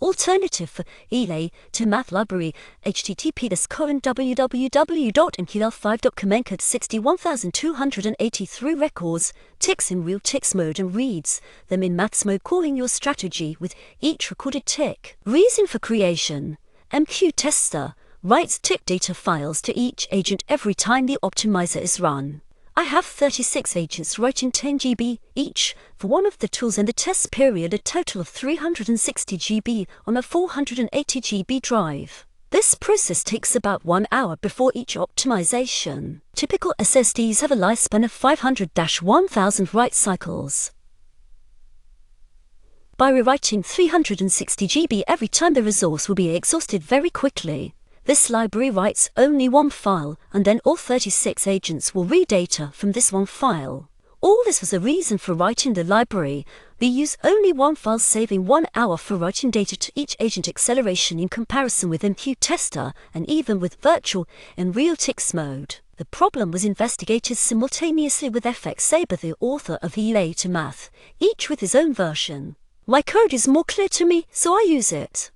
Alternative for EA to Math Library, https://www.mql5.com encode 61,283 records, ticks in real ticks mode and reads them in maths mode, calling your strategy with each recorded tick. Reason for creation: MQ tester writes tick data files to each agent every time the optimizer is run. I have 36 agents writing 10 GB each for one of the tools, and the test period a total of 360 GB on a 480 GB drive. This process takes about 1 hour before each optimization. Typical SSDs have a lifespan of 500-1000 write cycles. By rewriting 360 GB every time, the resource will be exhausted very quickly. This library writes only one file, and then all 36 agents will read data from this one file. All this was a reason for writing the library. We use only one file, saving 1 hour for writing data to each agent. Acceleration in comparison with MQ tester, and even with virtual and real ticks mode. The problem was investigated simultaneously with FX Saber, the author of EA to Math, each with his own version. My code is more clear to me, so I use it.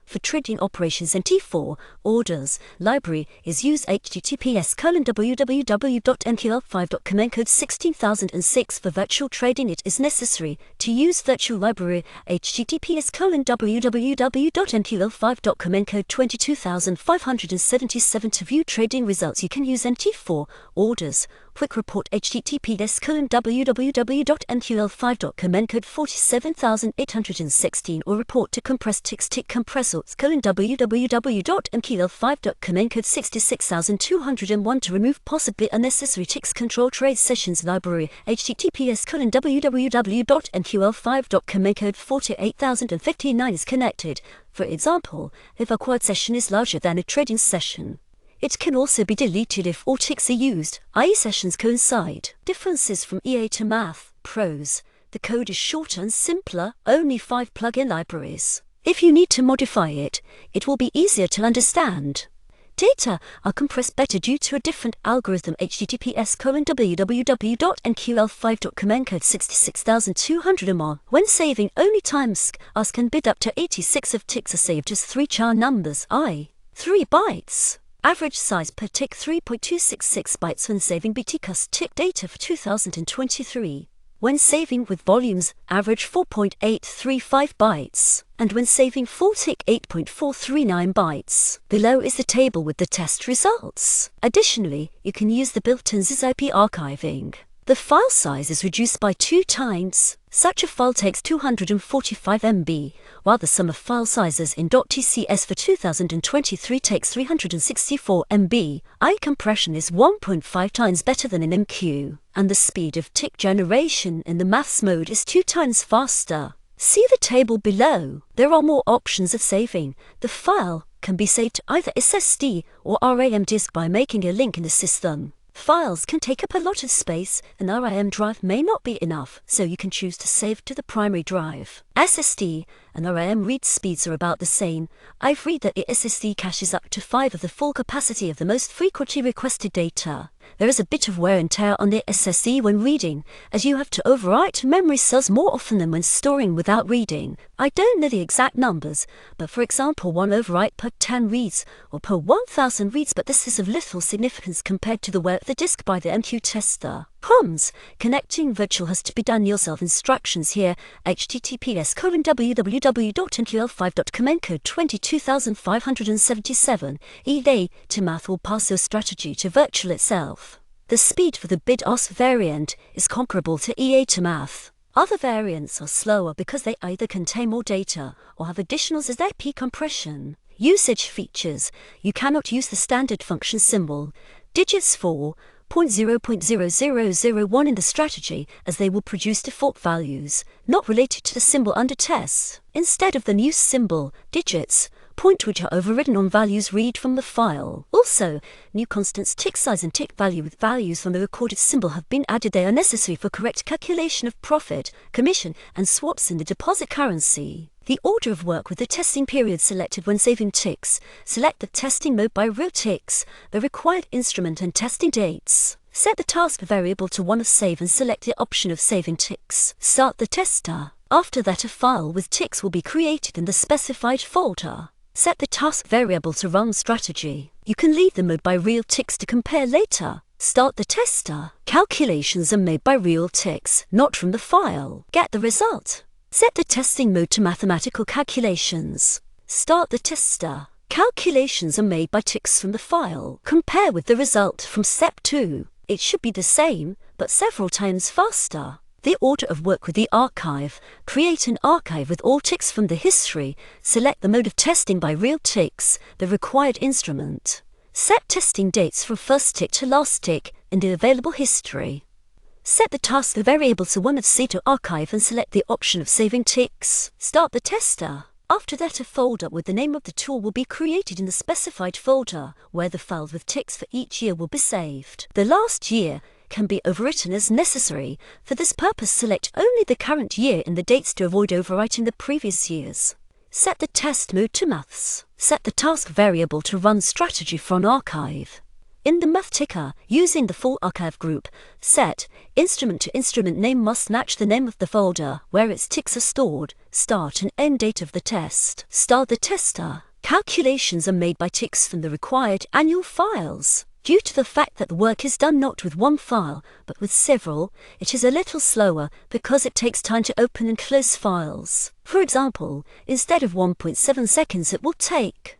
For trading operations, NT4 orders library is used. https://www.mql5.com encode 16006. For virtual trading, it is necessary to use virtual library. https://www.mql5.com encode 22577. To view trading results, you can use NT4 orders. Quick report: https://www.mql5.com encode 47816, or report to compressed ticks tick compressors www.mql5.com encode 66201. To remove possibly unnecessary ticks, control trade sessions library. https://www.mql5.com encode 48059 is connected. For example, if a quad session is larger than a trading session. It can also be deleted if all ticks are used, i.e. sessions coincide. Differences from EA to Math. Pros: the code is shorter and simpler, only 5 plugin libraries. If you need to modify it, it will be easier to understand. Data are compressed better due to a different algorithm. https://www.mql5.com encode 66200 When saving only times ask and bid, up to 86 of ticks are saved as 3 char numbers, i.e. 3 bytes. Average size per tick 3.266 bytes when saving BTCUS tick data for 2023. When saving with volumes, average 4.835 bytes, and when saving full tick 8.439 bytes. Below is the table with the test results. Additionally, you can use the built-in ZIP archiving. The file size is reduced by 2 times. Such a file takes 245 MB, while the sum of file sizes in .tcs for 2023 takes 364 MB. Compression is 1.5 times better than in MQ, and the speed of tick generation in the maths mode is 2 times faster. See the table below. There are more options of saving. The file can be saved to either SSD or RAM disk by making a link in the system. Files can take up a lot of space. An RAM drive may not be enough, so you can choose to save to the primary drive. SSD and RAM read speeds are about the same. I've read that the SSD caches up to 5 of the full capacity of the most frequently requested data. There is a bit of wear and tear on the SSD when reading, as you have to overwrite memory cells more often than when storing without reading. I don't know the exact numbers, but for example 1 overwrite per 10 reads or per 1000 reads, but this is of little significance compared to the wear of the disk by the MQ tester. Cons: connecting virtual has to be done yourself. Instructions here: https://www.mql5.com encode 22577. EA to Math will pass your strategy to virtual itself. The speed for the bid-ask variant is comparable to EA to Math. Other variants are slower because they either contain more data or have additional ZIP compression. Usage features: you cannot use the standard function symbol digits for 0.0001 in the strategy, as they will produce default values not related to the symbol under tests. Instead of the new symbol digits, which are overridden on values read from the file. Also, new constants tick size and tick value with values from the recorded symbol have been added. They are necessary for correct calculation of profit, commission, and swaps in the deposit currency. The order of work with the testing period selected when saving ticks. Select the testing mode by real ticks, the required instrument, and testing dates. Set the task variable to one of save and select the option of saving ticks. Start the tester. After that, a file with ticks will be created in the specified folder. Set the task variable to run strategy. You can leave the mode by real ticks to compare later. Start the tester. Calculations are made by real ticks, not from the file. Get the result. Set the testing mode to mathematical calculations. Start the tester. Calculations are made by ticks from the file. Compare with the result from step 2. It should be the same, but several times faster. The order of work with the archive. Create an archive with all ticks from the history. Select the mode of testing by real ticks, the required instrument. Set testing dates from first tick to last tick in the available history. Set the task variable to 1 of C to archive and select the option of saving ticks. Start the tester. After that, a folder with the name of the tool will be created in the specified folder, where the files with ticks for each year will be saved. The last year can be overwritten as necessary. For this purpose, select only the current year in the dates to avoid overwriting the previous years. Set the test mode to maths. Set the task variable to run strategy from archive. In the MathTicker, using the full archive group, set instrument to instrument name must match the name of the folder where its ticks are stored, start and end date of the test. Start the tester. Calculations are made by ticks from the required annual files. Due to the fact that the work is done not with one file, but with several, it is a little slower because it takes time to open and close files. For example, instead of 1.7 seconds, it will take